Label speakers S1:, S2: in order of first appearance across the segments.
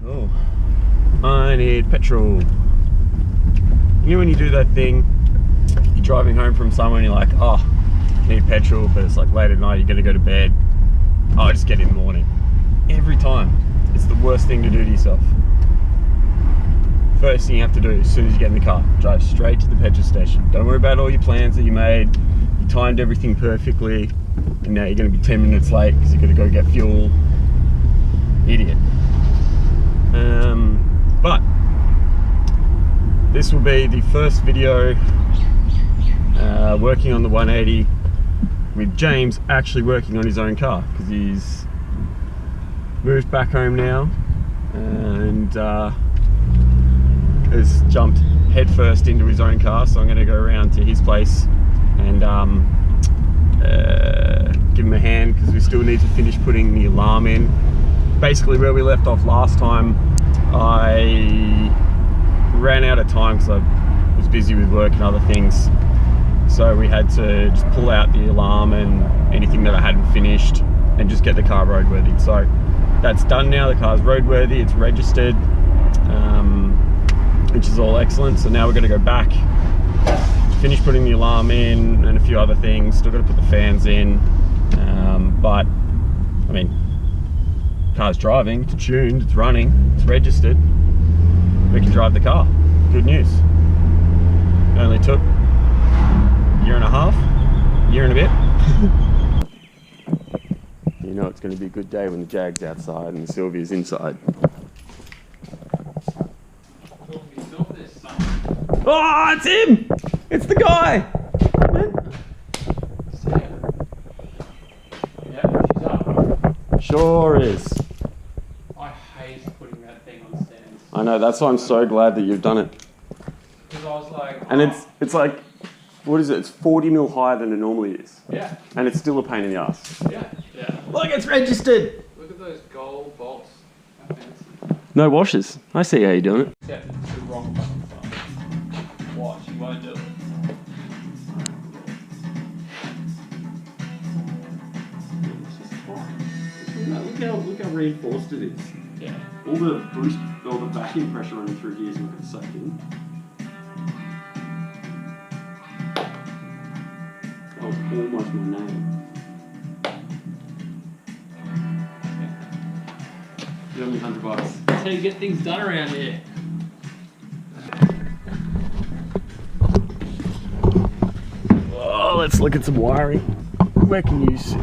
S1: Oh, I need petrol. You know when you do that thing, you're driving home from somewhere and you're like, oh, I need petrol, but it's like late at night, you're gonna go to bed. Oh, I just get in the morning. Every time. It's the worst thing to do to yourself. First thing you have to do as soon as you get in the car, drive straight to the petrol station. Don't worry about all your plans that you made. You timed everything perfectly, and now you're gonna be 10 minutes late because you're gonna go get fuel. Idiot. But this will be the first video working on the 180 with James actually working on his own car, because he's moved back home now and has jumped headfirst into his own car. So I'm going to go around to his place and give him a hand, because we still need to finish putting the alarm in. Basically where we left off last time, I ran out of time because I was busy with work and other things, so we had to just pull out the alarm and anything that I hadn't finished and just get the car roadworthy. So that's done now. The car's roadworthy, it's registered, which is all excellent. So now we're going to go back, finish putting the alarm in and a few other things. Still got to put the fans in, but I mean, car's driving, it's tuned, it's running, it's registered. We can drive the car. Good news. It only took a year and a half, year and a bit. You know it's going to be a good day when the Jag's outside and the Sylvia's inside. Oh, it's him! It's the guy!
S2: Yeah, she's up.
S1: Sure is.
S2: I hate putting that thing on stands.
S1: I know, that's why I'm so glad that you've done it.
S2: Because I was like...
S1: And it's like, what is it? It's 40 mil higher than it normally is.
S2: Yeah.
S1: And it's still a pain in the ass.
S2: Yeah. Yeah.
S1: Look, it's registered!
S2: Look at those gold bolts. How fancy.
S1: No washers. I see how you're doing it.
S2: Except it's the wrong button. Watch, you won't do it.
S1: Look how reinforced it is.
S2: Yeah.
S1: All the boost, all the vacuum pressure running through here is not going to soak in. That was almost my nail. Give me $100.
S2: That's how you get things done around here.
S1: Oh, let's look at some wiring. Where can you sit?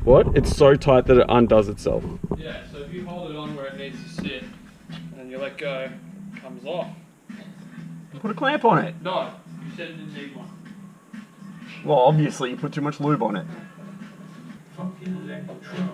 S1: What? It's so tight that it undoes itself.
S2: Yeah, so if you hold it on where it needs to sit, and then you let go, it comes off.
S1: Put a clamp on it.
S2: No, you said it didn't need one.
S1: Well, obviously you put too much lube on it.
S2: Fucking electro.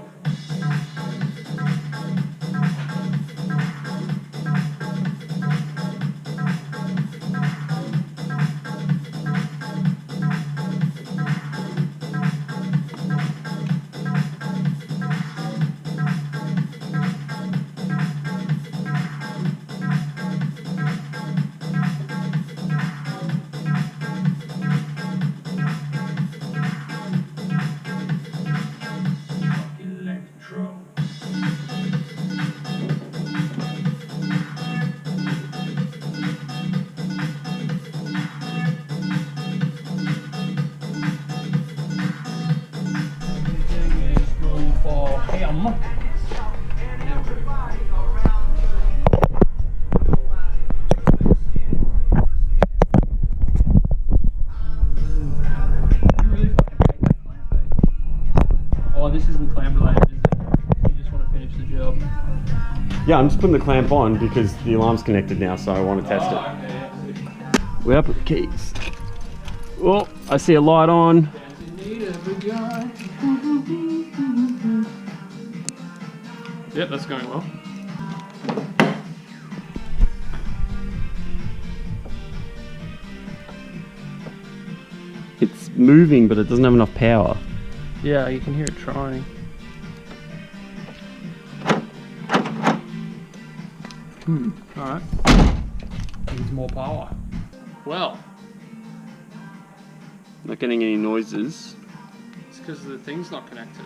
S2: Oh, this isn't clamp related, is it? You just want to finish the job.
S1: Yeah, I'm just putting the clamp on because the alarm's connected now, so I want to test it.
S2: Okay, yeah.
S1: Where I put the keys? Oh, I see a light on.
S2: Yep, that's going well.
S1: It's moving, but it doesn't have enough power.
S2: Yeah, you can hear it trying. Alright. Needs more power. Well,
S1: Not getting any noises.
S2: it's because the thing's not connected.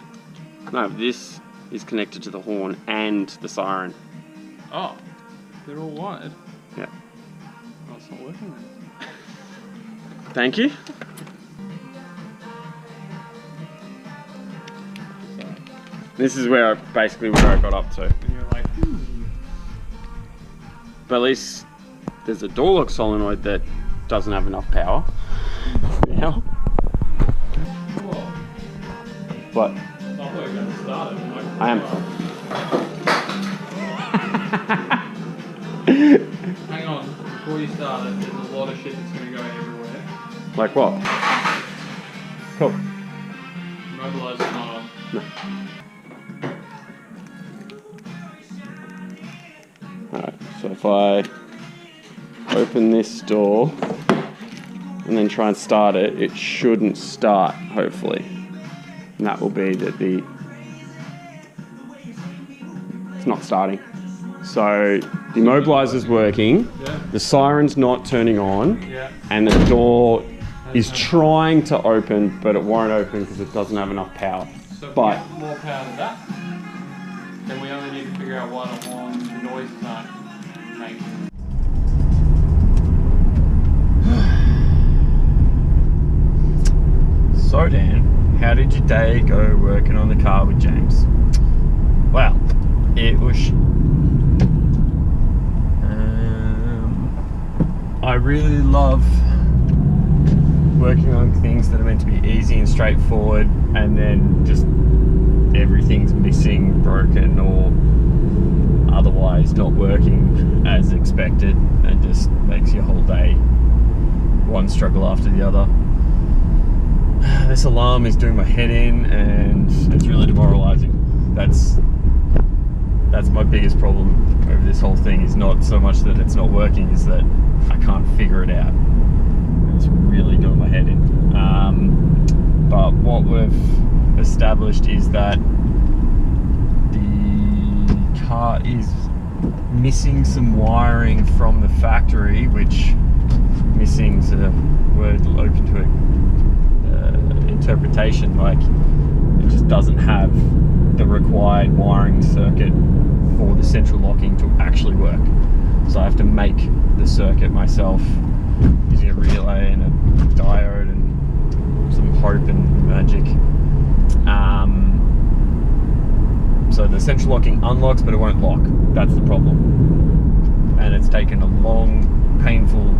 S1: No, this is connected to the horn and the siren.
S2: Oh, they're all wired.
S1: Yeah.
S2: Oh, it's not working then.
S1: Thank you.
S2: So,
S1: This is where basically where I got up to.
S2: and you're like,
S1: But at least there's a door lock solenoid that doesn't have enough power. Now.
S2: whoa.
S1: What?
S2: I thought you were going to start it.
S1: I am.
S2: Hang on, before you start it, there's a lot of shit that's going to go everywhere.
S1: Like what? Cool.
S2: Mobiliser's not on.
S1: No. Alright, so if I open this door and then try and start it, it shouldn't start, hopefully. And that will be that it's not starting. So the immobiliser's working,
S2: Yeah.
S1: the siren's not turning on,
S2: Yeah.
S1: and the door is trying to open, but it won't open because it doesn't have enough power.
S2: So if
S1: But
S2: we get more power than that, then we only need to figure out why the horn noises aren't making.
S1: So Dan, how did your day go working on the car with James? Well, it was. I really love working on things that are meant to be easy and straightforward, and then just everything's missing, broken, or otherwise not working as expected, and just makes your whole day one struggle after the other. This alarm is doing my head in, and it's really demoralizing. That's my biggest problem over this whole thing, is not so much that it's not working, is that I can't figure it out. It's really doing my head in. But what we've established is that the car is missing some wiring from the factory, which missing's a word open to interpretation. Like, it just doesn't have the required wiring circuit for the central locking to actually work. So I have to make the circuit myself using a relay and a diode and some hope and magic. So the central locking unlocks, but it won't lock. That's the problem. And it's taken a long, painful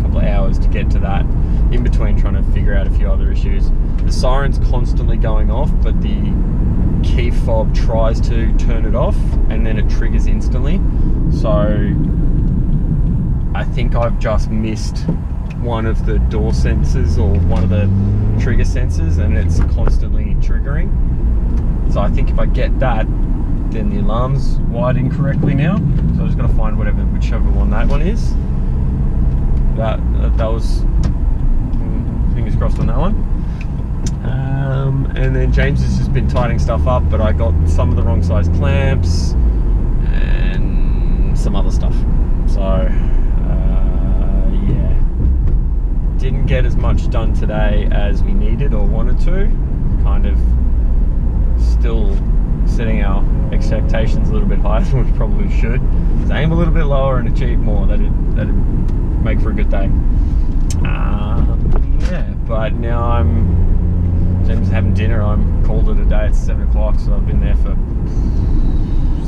S1: couple of hours to get to that, in between trying to figure out a few other issues. The siren's constantly going off, but the key fob tries to turn it off and then it triggers instantly. So I think I've just missed one of the door sensors or one of the trigger sensors, and it's constantly triggering. So I think if I get that, then the alarm's wired incorrectly now. So I'm just gonna find whichever one that one is. That was, fingers crossed on that one. And then James has just been tightening stuff up, but I got some of the wrong size clamps and some other stuff. So yeah, didn't get as much done today as we needed or wanted to. Kind of still setting our expectations a little bit higher than we probably should. So aim a little bit lower and achieve more. That'd make for a good day. Yeah, but now James is having dinner. I'm called it a day. It's 7 o'clock, so I've been there for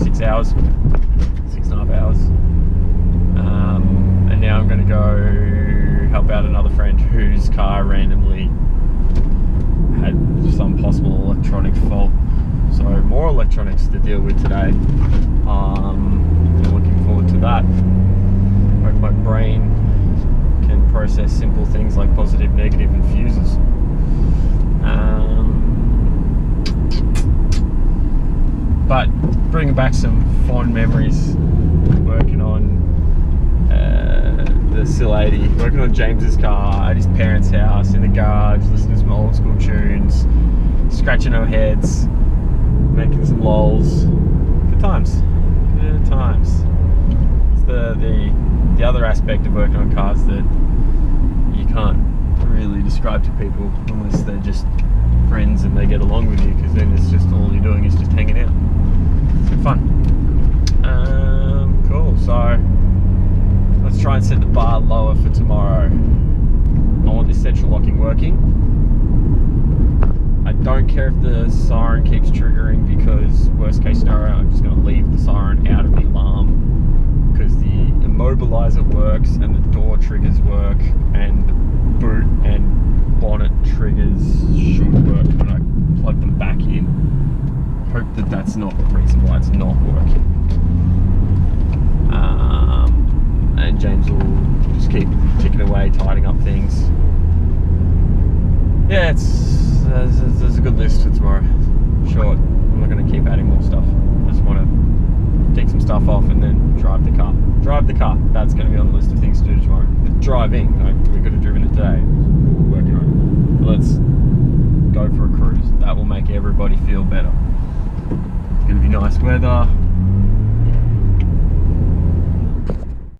S1: 6 hours, 6.5 hours. And now I'm going to go help out another friend whose car randomly had some possible electronic fault. So more electronics to deal with today. I'm looking forward to that. Hope my brain can process simple things like positive, negative, and fuses. But bringing back some fond memories, working on the Sil 80, working on James's car at his parents' house in the garage, listening to some old school tunes, scratching our heads, making some lols. Good times. Good times. It's the other aspect of working on cars that you can't really describe to people unless they're just friends and they get along with you, because then it's just all you're doing is just hanging out. It's fun. Cool. So let's try and set the bar lower for tomorrow. I want this central locking working. I don't care if the siren keeps triggering, because worst case scenario, I'm just going to leave the siren out of the alarm, because the immobilizer works and the door triggers work and the boot and bonnet triggers should work when I plug them back in. Hope that that's not the reason why it's not working. And James will just keep ticking away, tidying up things. Yeah, there's a good list for tomorrow. Short. I'm not going to keep adding more stuff. I just want to take some stuff off and then drive the car. Drive the car. That's going to be on the list of things to do tomorrow. But driving, we could have driven it today. We're working on it. Let's go for a cruise. That will make everybody feel better. It's going to be nice weather.